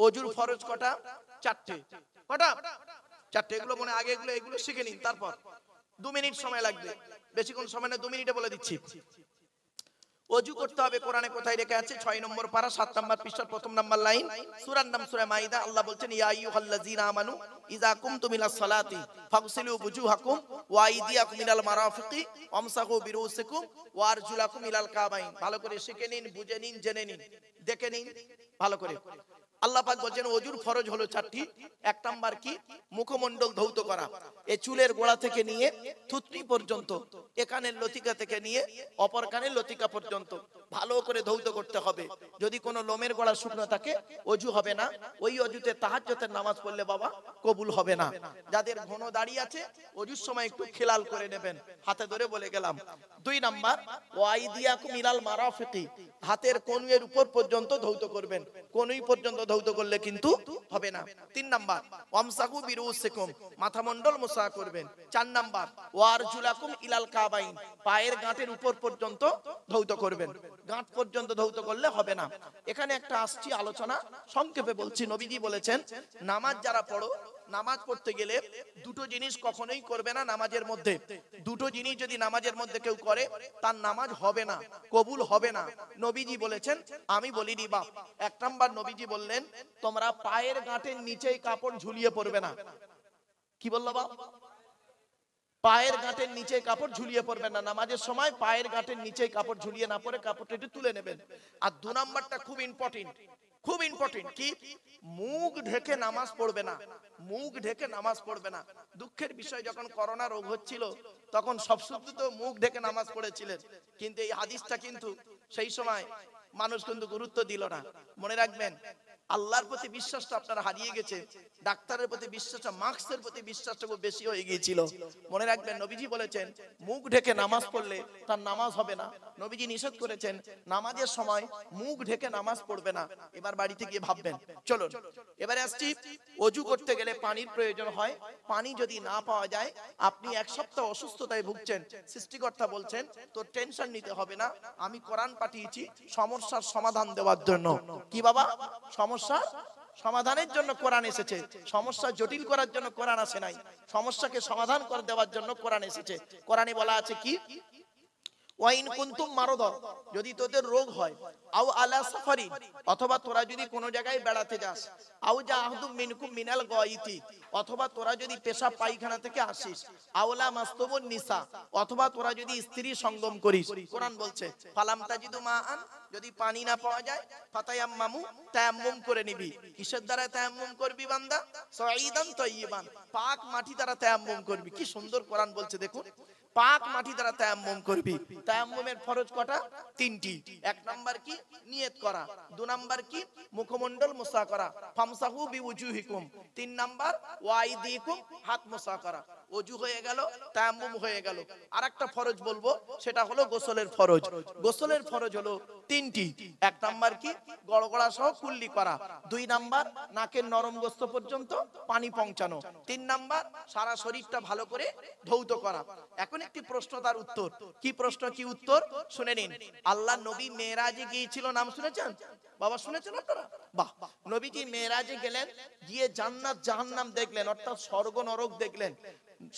অজুর ফরজ কটা? চারটে। কটা? চারটে। এগুলো মনে আগে এগুলো শিখে নিন, তারপর 2 মিনিট সময় লাগবে, বেশিক্ষণ সময় না, 2 মিনিটে বলে দিচ্ছি। অজু করতে হবে কোরআনে কোথায় লেখা আছে? 6 নম্বর পারা 7 নম্বর পৃষ্ঠার প্রথম নম্বর লাইন, সূরার নাম সূরা মাইদা। আল্লাহ বলছেন, ইয়া আইয়ুহাল্লাযীনা আমানু ইযা কুমতুম ইলাস সালাতি ফাগসিলু বুজুহাকুম ওয়া আইদিয়াকুম ইলাল মারাফিকি ওয়ামসাহু বিরুসিকুম ওয়া আরজুলাকুম ইলাল কাবাইন। ভালো করে শিখে নিন, বুঝে নিন, জেনে নিন, দেখে নিন ভালো করে। আল্লাহ পাক বলেন ওযুর ফরজ হলো 4টি। এক নাম্বার কি? মুখমণ্ডল ধৌত করা। এই চুলের গোড়া থেকে নিয়ে থুতনি পর্যন্ত, একানের লতিকা থেকে নিয়ে অপর কানের লতিকা পর্যন্ত ভালো করে ধৌত করতে হবে। যদি কোনো লোমের গোড়া শুকনো থাকে অজু হবে না। ওই অজুতে তাহাজ্জুদের নামাজ পড়লে বাবা কবুল হবে না। যাদের ঘন দাড়ি আছে অজুর সময় একটু খেলাল করে নেবেন, হাতে ধরে বলে গেলাম। 2 নাম্বার ওয়াইদিয়াকুম ইলাল মারাফিকি, হাতের কনুইয়ের উপর পর্যন্ত ধৌত করবেন। কনুই পর্যন্ত ধৌত করলে কিন্তু হবে না। 3 নাম্বার ওয়ামসাহু বিরুসিকুম, মাথামণ্ডল মোসা করবেন। 4 নাম্বার ওয়ারজুলাকুম ইলাল কাবাইন, পায়ের গাঁটের উপর পর্যন্ত ধৌত করবেন। গাঁট পর্যন্ত ধৌত করলে হবে না। এখানে একটা আসছি আলোচনা, সংক্ষেপে বলছি। নবীজি বলেছেন নামাজ যারা পড়ো, নামাজ পড়তে গেলে দুটো জিনিস কখনোই করবে না নামাজের মধ্যে। দুটো জিনিস যদি নামাজের মধ্যে কেউ করে তার নামাজ হবে না, কবুল হবে না। নবীজি বলেছেন, আমি বলিনি বাপ। 1 নাম্বার নবীজি বললেন, তোমরা পায়ের গাঁটের নিচেই কাপড় ঝুলিয়ে পড়বে না। কি বললো বাপ? পায়ের গাঁটের নিচে কাপড় ঝুলিয়ে পড়বেন না নামাজের সময়। পায়ের গাঁটের নিচে কাপড় ঝুলিয়ে না পড়ে কাপড়টা একটু তুলে নেবেন। আর 2 নাম্বারটা খুব ইম্পর্টেন্ট, খুব ইম্পর্টেন্ট। কি? মুখ ঢেকে নামাজ পড়বে না। মুখ ঢেকে নামাজ পড়বে না। দুঃখের বিষয়, যখন করোনা রোগ হচ্ছিল তখন সব শুদ্ধ তো মুখ ঢেকে নামাজ পড়েছিলেন, কিন্তু এই হাদিসটা কিন্তু সেই সময় মানুষ কিন্তু গুরুত্ব দিল না। মনে রাখবেন, আল্লাহর প্রতি বিশ্বাসটা আপনারা হারিয়ে গেছে, ডাক্তারের প্রতি বিশ্বাসটা, মাস্কের প্রতি বিশ্বাসটা খুব বেশি হয়ে গিয়েছিল। মনে রাখবেন, নবীজি বলেছেন মুখ ঢেকে নামাজ পড়লে তার নামাজ হবে না। নবীজি নিষেধ করেছেন নামাজের সময় মুখ ঢেকে নামাজ পড়বে না। এবার বাড়িতে গিয়ে ভাববেন। চলুন এবারে আসছি, অজু করতে গেলে পানির প্রয়োজন হয়। পানি যদি না পাওয়া যায়, আপনি 1 সপ্তাহ অসুস্থতায় ভুগছেন, সৃষ্টিকর্তা বলছেন তোর টেনশন নিতে হবে না, আমি কোরআন পাঠিয়েছি সমস্যার সমাধান দেওয়ার জন্য। কি বাবা? সমস্যার সমাধানের জন্য কোরআন এসেছে, সমস্যা জটিল করার জন্য কোরআন আসে নাই। সমস্যাকে সমাধান করে দেওয়ার জন্য কোরআন এসেছে। কোরআনে বলা আছে কি? ওয়াইন কুনতুম মারদ, যদি তোদের রোগ হয়, আও আলা সাফারি, অথবা তোরা যদি কোনো জায়গায় বেড়াতে যাস, আও জা আহদুম মিনকুম মিনাল গায়িতি, অথবা তোরা যদি পেশাব পায়খানা থেকে আসিস, আওলা মাসতুমুন নিসা, অথবা তোরা যদি স্ত্রী সঙ্গম করিস। কোরআন বলছে ফালাম তাজিদু মাআন, যদি পানি না পাওয়া যায়, ফাতায়াম্মামু, তায়াম্মুম করে নিবি। কিসের দ্বারা তায়াম্মুম করবি বান্দা? সাঈদান তাইয়িবান, পাক মাটি দ্বারা তায়াম্মুম করবি। কি সুন্দর কোরআন বলছে দেখুন, পাক মাটি দ্বারা তায়াম্মুম করবি। তায়াম্মুমের ফরজ কটা? 3টি। 1 নাম্বার কি? নিয়ত করা। 2 নাম্বার কি? মুখমণ্ডল মোসা করা, ফামসাহু বিউজুহিকুম। 3 নাম্বার ওয়াইদিকুম, হাত মোসা করা। ওযু হয়ে গেল, তায়াম্মুম হয়ে গেল। আরেকটা ফরজ বলবো, সেটা হলো গোসলের ফরজ। গোসলের ফরজ হলো 3টি। 1 নাম্বার কি? গড়গড়া সহ কুল্লি করা। 2 নাম্বার নাকের নরম গোস্ত পর্যন্ত পানি পৌঁছানো। 3 নাম্বার সারা শরীরটা ভালো করে ধৌত করা। এখন একটি প্রশ্ন, তার উত্তর। কি প্রশ্ন, কি উত্তর? শুনে নিন। আল্লাহ নবী মেরাজে গিয়েছিল, নাম শুনেছেন বাবা? শুনেছেন আপনারা? বাহ। নবীজি মেরাজে গেলেন, গিয়ে জান্নাত জাহান্নাম দেখলেন, অর্থাৎ স্বর্গ নরক দেখলেন।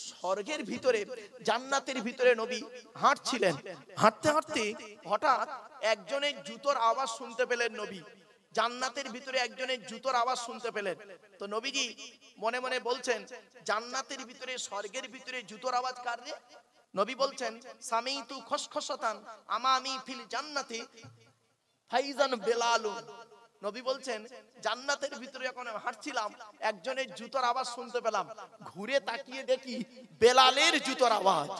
স্বর্গের ভিতরে, জান্নাতের ভিতরে নবী হাঁটছিলেন। হাঁটতে হাঁটতে হঠাৎ একজনের জুতোর আওয়াজ শুনতে পেলেন নবী। জান্নাতের ভিতরে একজনের জুতোর আওয়াজ শুনতে পেলেন। তো নবীজি মনে মনে বলছেন, জান্নাতের ভিতরে, স্বর্গের ভিতরে জুতোর আওয়াজ কার রে? নবী বলছেন সামিতু খসখসাতান আমামি ফিল জান্নাতি ফাইজান বেলাল। নবী বলছেন জান্নাতের ভিতরে যখন হাঁটছিলাম, একজনের জুতোর আওয়াজ শুনতে পেলাম, ঘুরে তাকিয়ে দেখি বেলালের জুতোর আওয়াজ।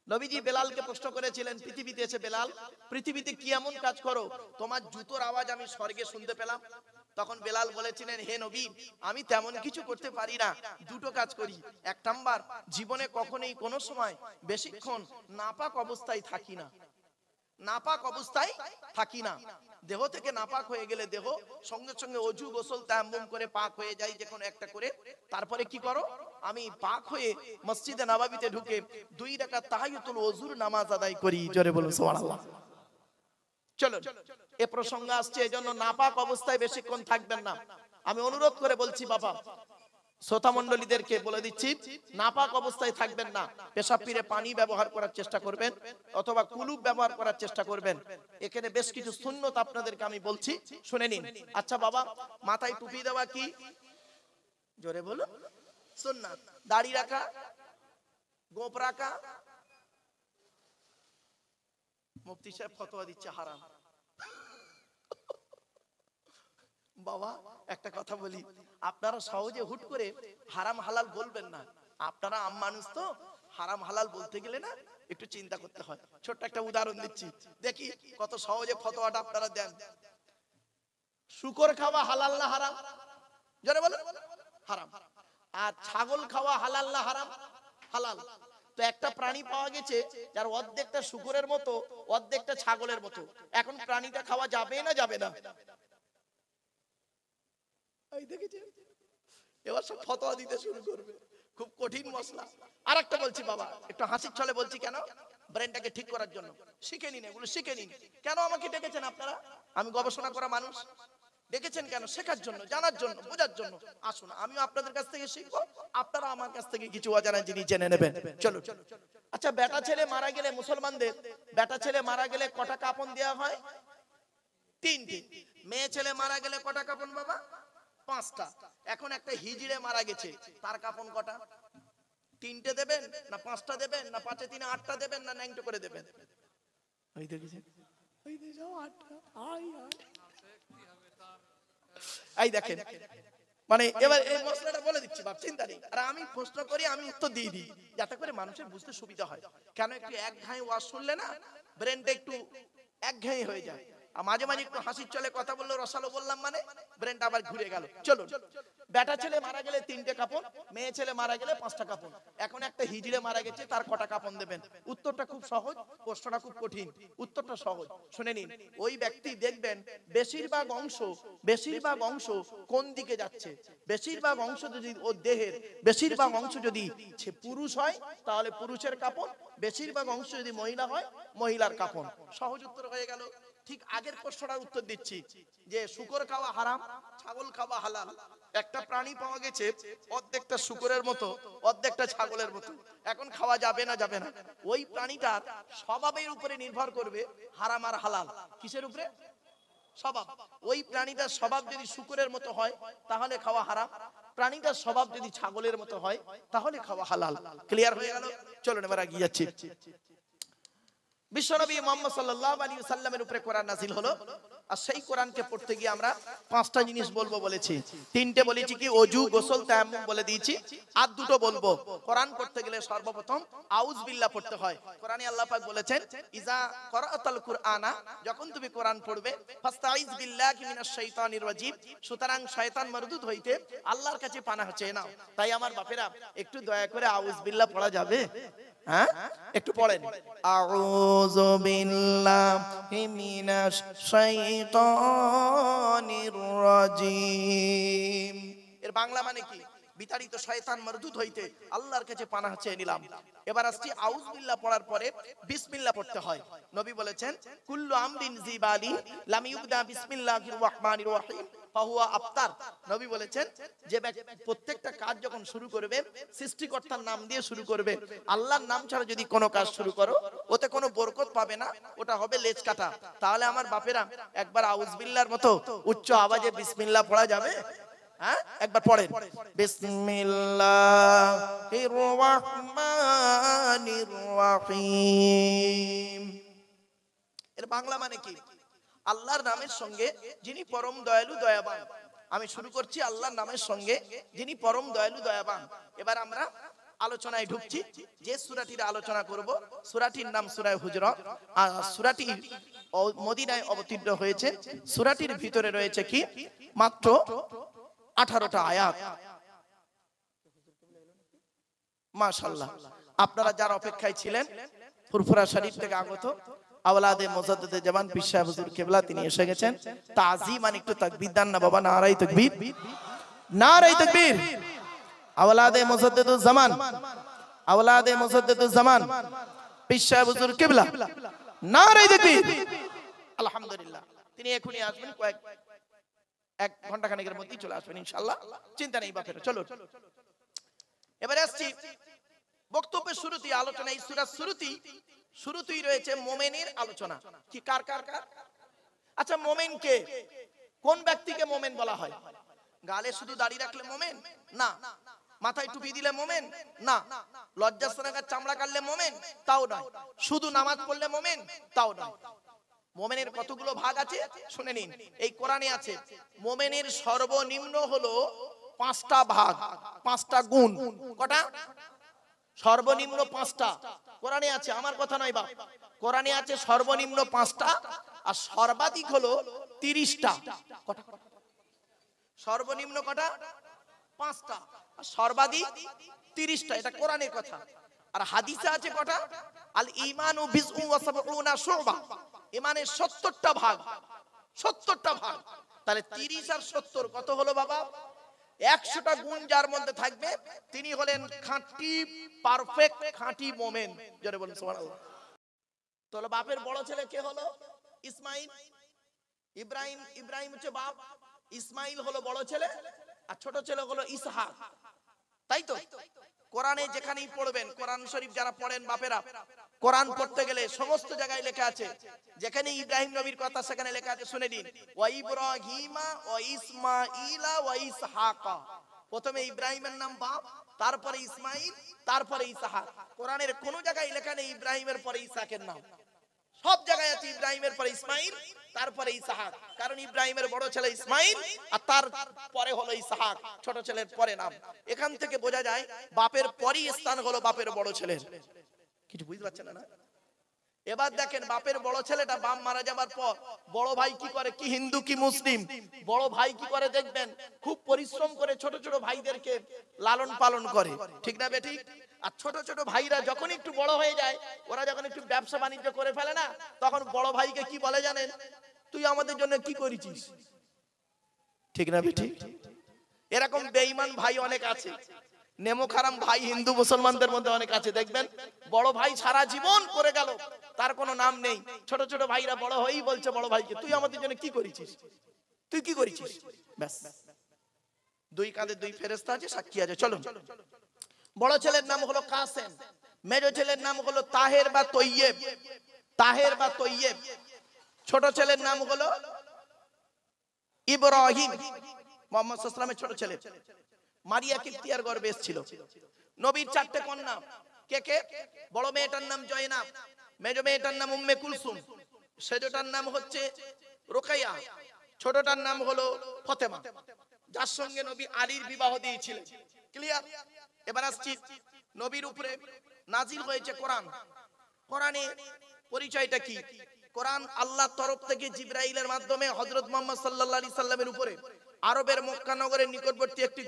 নবীজি বেলালকে প্রশ্ন করেছিলেন, পৃথিবীতে এসে বেলাল, পৃথিবীতে কি এমন কাজ করো তোমার জুতোর আওয়াজ আমি স্বর্গে শুনতে পেলাম? তখন বেলাল বলেছিলেন, হে নবী, আমি তেমন কিছু করতে পারি না, দুটো কাজ করি। 1 নাম্বার, জীবনে কখনোই কোনো সময় বেশিক্ষণ নাপাক অবস্থায় থাকি না। নাপাক অবস্থায় থাকি না। দেহ থেকে নাপাক হয়ে গেলে দেহ সঙ্গে সঙ্গে অজু গোসল তায়াম্মুম করে পাক হয়ে যায়, যে কোনো একটা করে। তারপরে কি করো? আমি পাক হয়ে মসজিদে নববীতে ঢুকে 2 রাকাত তাহিয়াতুল ওযুর নামাজ আদায় করি। জোরে বলুন সুবহানাল্লাহ। চলো, এ প্রসঙ্গ আসছে, এজন্য নাপাক অবস্থায় বেশিক্ষণ থাকবেন না। আমি অনুরোধ করে বলছি বাবা, শ্রোতা মণ্ডলীদেরকে বলে দিচ্ছি, নাপাক অবস্থায় থাকবেন না। পেশাব ফিরে পানি ব্যবহার করার চেষ্টা করবেন, অথবা কুলুপ ব্যবহার করার চেষ্টা করবেন। এখানে বেশ কিছু সুন্নত আপনাদেরকে আমি বলছি, শুনে নিন। আচ্ছা বাবা, মাথায় টুপি দেওয়া কি? জোরে বলো। সুন্নাত। দাড়ি রাখা, গোঁফ রাখা, মুফতি সাহেব ফতোয়া দিচ্ছে হারাম। বাবা একটা কথা বলি, আপনারা সহজে হুট করে হারাম হালাল বলবেন না। আপনারা আম মানুষ তো, হারাম হালাল বলতে গেলে না একটু চিন্তা করতে হয়। ছোট্ট একটা উদাহরণ দিচ্ছি, দেখি কত সহজে ফতোয়াটা আপনারা দেন। শুকর খাওয়া হালাল না হারাম? জোরে বলেন। হারাম। আর ছাগল খাওয়া হালাল না হারাম? হালাল। তো একটা প্রাণী পাওয়া গেছে যার অর্ধেকটা শুকরের মতো, অর্ধেকটা ছাগলের মতো। এখন প্রাণীটা খাওয়া যাবে না যাবে না? এবার সব ফতোয়া দিতে শুরু করবে, খুব কঠিন মশলা। আর একটা বলছি বাবা, একটু হাসির ছলে বলছি, কেন? ব্রেনটাকে ঠিক করার জন্য। শিখে নিন, এগুলো শিখে নিন। কেন আমাকে ডেকেছেন আপনারা? আমি গবেষণা করা মানুষ। ডেকেছেন কেন? শেখার জন্য, জানার জন্য, বোঝার জন্য। আসুন, আমিও আপনাদের কাছ থেকে শিখবো, আপনারা আমার কাছ থেকে কিছু অজানা জিনিস জেনে নেবেন। চলো। আচ্ছা, বেটা ছেলে মারা গেলে, মুসলমানদের বেটা ছেলে মারা গেলে কটা কাপন দেওয়া হয়? 3টে। মেয়ে ছেলে মারা গেলে কটা কাপন বাবা? 5টা। এখন একটা হিজড়ে মারা গেছে, তার কাপন কটা? 3টে দেবেন না 5টা দেবেন, না 5 এ 3 8টা দেবেন, না ন্যাংটো করে দেবেন? ওই দেখেছেন, ওই দেখো 8টা। এই দেখেন, মানে এবার এই মশলাটা বলে দিচ্ছি বাপ, চিন্তা নেই। আর আমি প্রশ্ন করি, আমি উত্তর দিয়ে দিই, যাতে করে মানুষের বুঝতে সুবিধা হয়। কেন? একটু একঘেয়ে ওয়াজ শুনলে না ব্রেনটা একটু একঘেয়ে হয়ে যায়। আর মাঝে মাঝে একটু হাসির চলে কথা বললো, রসালো বললাম মানে ব্রেনটা আবার ঘুরে গেল। চলো, বেটা ছেলে মারা গেলে 3টে কাপন, মেয়ে ছেলে মারা গেলে 5টা কাপন। এখন একটা হিজড়ে মারা গেছে, তার কটা কাপন দেবেন? উত্তরটা খুব সহজ, প্রশ্নটা খুব কঠিন। উত্তরটা সহজ, শুনে নিন। ওই ব্যক্তি দেখবেন বেশিরভাগ অংশ কোন দিকে যাচ্ছে? বেশিরভাগ অংশ যদি ওর দেহের বেশিরভাগ অংশ যদি পুরুষ হয়, তাহলে পুরুষের কাপন। বেশিরভাগ অংশ যদি মহিলা হয়, মহিলার কাপন। সহজ উত্তর হয়ে গেল। ঠিক আগের প্রশ্নটার উত্তর দিচ্ছি, যে শুকর খাওয়া হারাম, ছাগল খাওয়া হালাল। একটা প্রাণী পাওয়া গেছে অর্ধেকটা শুকরের মতো, অর্ধেকটা ছাগলের মতো। এখন খাওয়া যাবে না যাবে না? ওই প্রাণীটার স্বভাবের উপরে নির্ভর করবে হারাম আর হালাল। কিসের উপরে? স্বভাব। ওই প্রাণীটার স্বভাব যদি শুকরের মতো হয়, তাহলে খাওয়া হারাম। প্রাণীটার স্বভাব যদি ছাগলের মতো হয়, তাহলে খাওয়া হালাল। ক্লিয়ার হয়ে গেল? চলুন এবার এগিয়ে যাচ্ছি। বিশ্বনবী মুহাম্মদ সাল্লাল্লাহু আলাইহি ওয়াসাল্লামের উপরে কোরআন নাযিল হলো। আর সেই কোরআনকে পড়তে গিয়ে আমরা 5টা জিনিস বলবো বলেছি। 3টে বলেছি কি? ওযু, গোসল, তায়াম্মুম বলে দিয়েছি। আর 2টো বলবো। কোরআন পড়তে গেলে সর্বপ্রথম আউজ বিল্লাহ পড়তে হয়। কোরআনে আল্লাহ পাক বলেছেন, ইজা করাতাল কুরআনা, যখন তুমি কোরআন পড়বে, ফাস্তাইজ বিল্লাহি মিনাশ শাইতানির রাজিম, সুতরাং শয়তান মারদুদ হইতে আল্লাহর কাছে পানাহ চেয়ে নাও। তাই আমার বাপেরা, একটু দয়া করে আউজ বিল্লাহ পড়া যাবে? হ্যাঁ, একটু পড়েন। আউযু বিল্লাহি মিনাশ শাইতানির রাজিম। এর বাংলা মানে কি? বিতাড়িত শয়তান মারদুদ হইতে আল্লাহর কাছে পানাহ চেয়ে নিলাম। এবার আসছি, আউযু বিল্লাহ পড়ার পরে বিসমিল্লাহ পড়তে হয়। নবী বলেছেন, কুল্লু আমরিন জিবালি লাম ইউবদা বিসমিল্লাহির রহমানির রহিম ফাহুয়া আফতার। নবী বলেছেন, যে প্রত্যেকটা কাজ যখন শুরু করবে, সৃষ্টিকর্তার নাম দিয়ে শুরু করবে। আল্লাহর নাম ছাড়া যদি কোনো কাজ শুরু করো, ওতে কোনো বরকত পাবে না, ওটা হবে লেজ কাটা। তাহলে আমার বাপেরা, একবার আউযু বিল্লাহর মতো উচ্চ আওয়াজে বিসমিল্লাহ পড়া যাবে? হ্যাঁ, একবার পড়েন। বিসমিল্লাহির রহমানির রহিম। এর বাংলা মানে কি? আল্লাহর নামের সঙ্গে যিনি পরম দয়ালু দয়াবান। আমি শুরু করছি আল্লাহর নামের সঙ্গে যিনি পরম দয়ালু দয়াবান। এবার আমরা আলোচনায় ঢুকছি। যে সূরাটির আলোচনা করব, সূরাটির নাম সূরা হুজরাত। আর সূরাটি মদিনায় অবতীর্ণ হয়েছে। সূরাটির ভিতরে রয়েছে কি? মাত্র 18টা আয়াত। মাশাআল্লাহ, আপনারা যার অপেক্ষায় ছিলেন, ফুরফুরা শরীফ থেকে আগত আওলাদে মুজাদ্দিদে জামান পীর সাহেব হুজুর কিবলা, তিনি এসে গেছেন। তাজিমান একটু তাকবীর দেন না বাবা, নারায়ে তাকবীর, নারায়ে তাকবীর। আওলাদে মুজাদ্দিদুজ জামান, আওলাদে মুজাদ্দিদুজ জামান পীর সাহেব হুজুর কিবলা, নারায়ে তাকবীর। আলহামদুলিল্লাহ তিনি এখনই আসবেন, এক ঘন্টা খানেকের মধ্যেই চলে আসবেন ইনশাআল্লাহ, চিন্তা নেই বাপের। চলো এবারে আসছি বক্তব্যের শুরুতেই আলোচনা। এই সূরার শুরুতেই রয়েছে মুমিনের আলোচনা। কি কার কার কার? আচ্ছা মুমিন কে? কোন ব্যক্তিকে মুমিন বলা হয়? গালে শুধু দাড়ি রাখলে মুমিন না, মাথায় টুপি দিলে মুমিন না, লজ্জাস্থানের চামড়া কাটলে মুমিন তাও নয়, শুধু নামাজ পড়লে মুমিন তাও নয়। মুমিনের কতগুলো ভাগ আছে শুনে নিন। এই কোরআনে আছে মুমিনের সর্বনিম্ন হলো 5টা ভাগ, 5টা গুণ। কটা? সর্বনিম্ন 5টা কোরআনে আছে, আমার কথা নয় বাপ। কোরআনে আছে সর্বনিম্ন 5টা, আর সর্বাধিক হলো 30টা। কটা? সর্বনিম্ন কটা? 5টা, আর সর্বাধিক 30টা। এটা কোরআনের কথা। আর হাদিসে আছে কটা? আল ঈমানু বিজউ ওয়া সাবউনা শুবা, ঈমানের 70টা ভাগ, 70টা ভাগ। তাহলে 30 আর 70 কত হলো বাবা? 100টা গুণ যার মধ্যে থাকবে তিনি হলেন খাঁটি পারফেক্ট খাঁটি মুমিন। জোরে বলুন সুবহানাল্লাহ। তাহলে বাপের বড় ছেলে কে হলো? ইসমাইল। ইব্রাহিম হচ্ছে বাপ, ইসমাইল হলো বড় ছেলে, আর ছোট ছেলে হলো ইসহাক। তাই তো? কোরআনে যেখানেই পড়বেন, কোরআন শরীফ যারা পড়েন বাপেরা, কোরআন পড়তে গেলে সমস্ত জায়গায় লেখা আছে, যেখানে ইব্রাহিম নবীর কথা সেখানে লেখা আছে শুনে দিন, ওয়া ইব্রাহিমা ওয়া ইসমাঈলা ওয়া ইসহাকা। প্রথমে ইব্রাহিমের নাম বাপ, তারপরে ইসমাইল, তারপরে ইসহাক। কোরআনের কোন জায়গায় লেখা নেই ইব্রাহিমের পরে ইসহাকের নাম। সব জায়গায় আছে ইব্রাহিমের পরে ইসমাইল, তারপরে ইসহাক। কারণ ইব্রাহিমের বড় ছেলে ইসমাইল, আর তার পরে হলো ইসহাক, ছোট ছেলের পরে নাম। এখান থেকে বোঝা যায় বাপের পরই স্থান হলো বাপের বড় ছেলের। কিছু বুঝতে পারছেন না? এবার দেখেন বাপের বড় ছেলেটা বাপ মারা যাবার পর বড় ভাই কি করে, কি হিন্দু কি মুসলিম, বড় ভাই কি করে দেখবেন, খুব পরিশ্রম করে ছোট ছোট ভাইদেরকে লালন পালন করে, ঠিক না বেঠিক? আর ছোট ছোট ভাইরা যখন একটু বড় হয়ে যায়, ওরা যখন একটু ব্যবসা বাণিজ্য করে ফেলে না, তখন বড় ভাইকে কি বলে জানেন? তুই আমাদের জন্য কি করেছিস, ঠিক না বেঠিক? এরকম বেঈমান ভাই অনেক আছে, নেমোখারাম ভাই হিন্দু মুসলমানদের মধ্যে অনেক আছে। দেখবেন বড় ভাই সারা জীবন করে গেল, তার কোনো নাম নেই, ছোট ছোট ভাইরা বড় হয়েই বলছে বড় ভাইকে, তুই আমাদের জন্য কি করেছিস, তুই কি করেছিস। ব্যাস, দুই কাঁধে দুই ফেরেশতা আছে, সাক্ষী আছে। চলো, বড় ছেলের নাম হলো কাসেম, মেজ ছেলের নাম হলো তাহের বা তৈয়েব, তাহের বা তৈয়েব। ছোট ছেলের নাম হলো ইব্রাহিম, মুহাম্মদ সাল্লাল্লাহু আলাইহি ওয়াসাল্লামের ছোট ছেলে। মারিয়া কিপ্তিয়ার গর্ভে এসেছিল। নবীর 4টে কন্যা। কে কে? বড় মেয়েটার নাম জয়নাব, মেজ মেয়েটার নাম উম্মে কুলসুম, সেজটার নাম হচ্ছে রুকাইয়া, ছোটটার নাম হলো ফাতেমা, যার সঙ্গে নবী আলীর বিবাহ দিয়েছিলেন। ক্লিয়ার? এবার আসছি নবীর উপরে নাজিল হয়েছে কোরআন। কোরআনে পরিচয়টা কি? কোরআন আল্লাহর তরফ থেকে জিবরাইলের মাধ্যমে হযরত মুহাম্মদ সাল্লাল্লাহু আলাইহি সাল্লামের উপরে আরবের মক্কা নগরের নিকটবর্তী একটি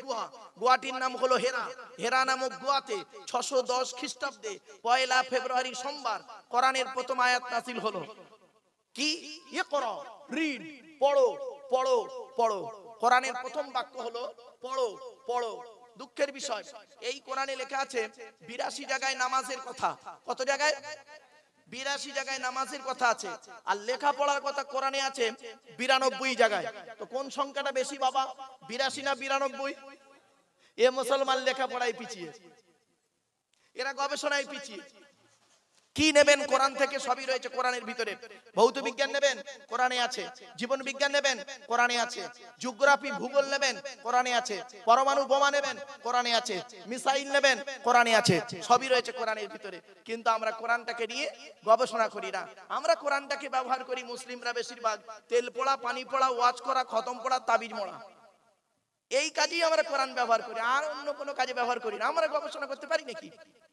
গুহাটির নাম হলো হেরা, হেরা নামক গুহাতে 610 খ্রিস্টাব্দে 1 ফেব্রুয়ারি সোমবার কোরআনের প্রথম আয়াত নাযিল হলো। কি? ইকরা, রিড, পড়ো পড়ো পড়ো। কোরআনের প্রথম বাক্য হলো পড়ো পড়ো। দুঃখের বিষয়, এই কোরআনে লেখা আছে 82 জায়গায় নামাজের কথা। কত জায়গায়? 82 জায়গায় নামাজের কথা আছে, আর লেখাপড়ার কথা কোরআনে আছে 92 জায়গায়। তো কোন সংখ্যাটা বেশি বাবা, 82 না 92? এ মুসলমান লেখাপড়ায় পিছিয়ে, এরা গবেষণায় পিছিয়ে। কি নেবেন কোরআন থেকে? সবই রয়েছে কোরআনের ভিতরে। ভৌত বিজ্ঞান নেবেন, কোরআনে আছে। জীবন বিজ্ঞান নেবেন, কোরআনে আছে। জিওগ্রাফি ভূগোল নেবেন, কোরআনে আছে। পরমাণু বোমা নেবেন, কোরআনে আছে। মিসাইল নেবেন, কোরআনে আছে। সবই রয়েছে কোরআনের ভিতরে। কিন্তু আমরা কোরআনটাকে নিয়ে গবেষণা করি না। আমরা কোরআনটাকে ব্যবহার করি মুসলিমরা বেশিরভাগ তেল পোড়া, পানি পোড়া, ওয়াজ করা, খতম পড়া, তাবিজ মোড়া, এই কাজেই আমরা কোরআন ব্যবহার করি, আর অন্য কোনো কাজে ব্যবহার করি না। আমরা গবেষণা করতে পারি নাকি?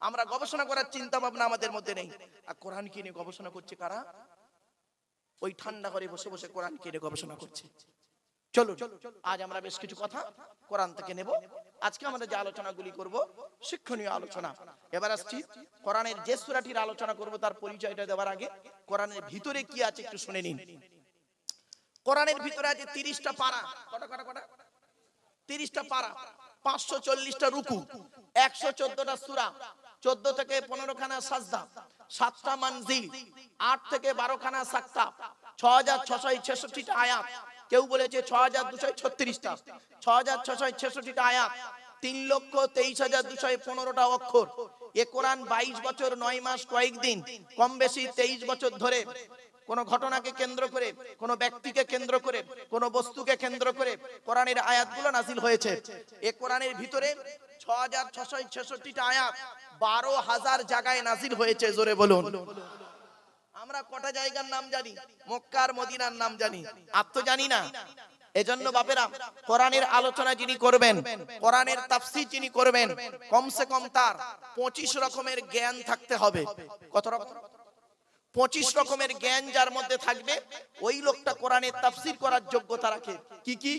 আমরা গবেষণা করার চিন্তা ভাবনা আমাদের মধ্যে নেই। আর কোরআন কি নিয়ে গবেষণা করছে কারা? ওই ঠান্ডা করে বসে বসে কোরআন কি নিয়ে গবেষণা করছে। চলো, আজ আমরা বেশ কিছু কথা কোরআন থেকে নেব। আজকে আমরা যে আলোচনাগুলি করব শিক্ষণীয় আলোচনা। এবার আসছি কোরআনের যে সূরাটির আলোচনা করব তার পরিচয়টা দেওয়ার আগে কোরআনের ভিতরে কি আছে একটু শুনে নিন। কোরআনের ভিতরে আছে 30টা পারা। কটা কটা কটা? 30টা পারা, 540টা রুকু, 114টা সূরা, 14 থেকে 15 খানা সাজদা, 7টা মানজিল, 8 থেকে 12 খানা সাক্তা, 6666টা আয়াত, কেউ বলেছে 6236টা, 6666টা আয়াত, 3,23,215টা অক্ষর। এ কোরআন 22 বছর 9 মাস কয়েকদিন, কম বেশি 23 বছর ধরে কোন ঘটনাকে কেন্দ্র করে, কোন ব্যক্তিকে কেন্দ্র করে, কোন বস্তুকে কেন্দ্র করে কোরআনের আয়াতগুলো নাযিল হয়েছে। এই কোরআনের ভিতরে 6666টা আয়াত 12,000 জায়গায় নাযিল হয়েছে। জোরে বলুন। আমরা কটা জায়গার নাম জানি? মক্কা আর মদিনার নাম জানি, আর তো জানি না। এজন্য বাপেরা, কোরআনের আলোচনা যিনি করবেন, কোরআনের তাফসীর যিনি করবেন, কমসে কম তার 25 রকমের জ্ঞান থাকতে হবে। কত রকম? 25 রকমের জ্ঞান যার মধ্যে থাকবে, ওই লোকটা কোরআনের তাফসীর করার যোগ্যতা রাখে। কি কি?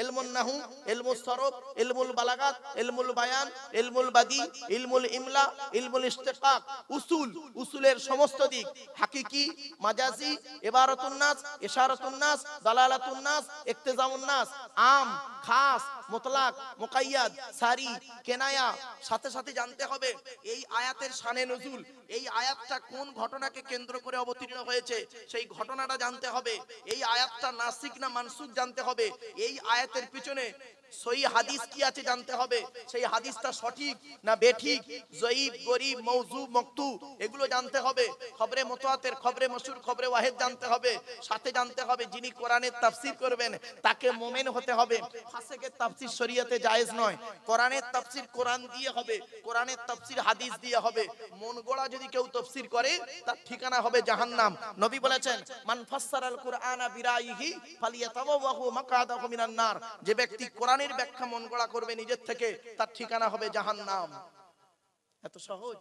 ইলমুন নাহু, ইলমুস সরফ, ইলমুল বালাগাত, ইলমুল বায়ান, ইলমুল বাদি, ইলমুল ইমলা, ইলমুল ইশতিকাক, উসুল, উসুলের সমস্ত দিক, হাকিকি, মাজাজি, ইবারাতুন নাস, ইশারাতুন নাস, দালালাতুন নাস, ইক্তিজামুন নাস, আম, খাস, মুতলাক, মুকাইয়াদ, সারি, কেনায়া। সাথে সাথে জানতে হবে এই আয়াতের শানে নুজুল, এই আয়াতটা কোন ঘটনাকে কেন্দ্র করে অবতীর্ণ হয়েছে, সেই ঘটনাটা জানতে হবে। এই আয়াতটা নাসিক না মানসুখ জানতে হবে। এই আয়াতের পিছনে সহি হাদিস কি আছে জানতে হবে। সেই হাদিসটা সঠিক না বেঠিক, জয়ীব, গরিব, মওযু, মকতু, এগুলো জানতে হবে। খবরে মুতাওয়াতির, খবরে মাশহুর, খবরে ওয়াহিদ জানতে হবে। সাথে জানতে হবে যিনি কোরআনের তাফসীর করবেন তাকে মুমিন হতে হবে। ফাসিকের তাফসীর শরীয়তে জায়েজ নয়। কোরআনের তাফসীর কোরআন দিয়ে হবে, কোরআনের তাফসীর হাদিস দিয়ে হবে। মন গড়া যদি কেউ তাফসীর করে তার ঠিকানা হবে জাহান্নাম। নবী বলেছেন, মান ফাসসারাল কুরআনা বিরাইহি ফালিয়াতাওয়াহু মাকআদাহু মিনান নার। যে ব্যক্তি কোরআনের ব্যাখ্যা মন গড়া করবে নিজের থেকে, তার ঠিকানা হবে জাহান্নাম। এত সহজ,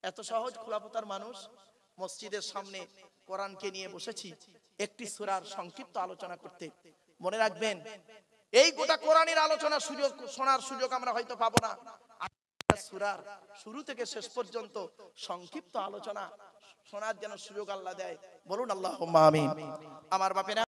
এত সহজ। খোলাপতার মানুষ মসজিদের সামনে কোরআনকে নিয়ে বসেছি একটি সূরার সংক্ষিপ্ত আলোচনা করতে। মনে রাখবেন, এই গোটা কোরআনের আলোচনা সুযোগ শোনার সুযোগ আমরা হয়তো পাবো না। সূরার শুরু থেকে শেষ পর্যন্ত সংক্ষিপ্ত আলোচনা শোনার যেন সুযোগ আল্লাহ দেয়। বলুন আল্লাহুম্মা আমিন। আমার বাপেরা,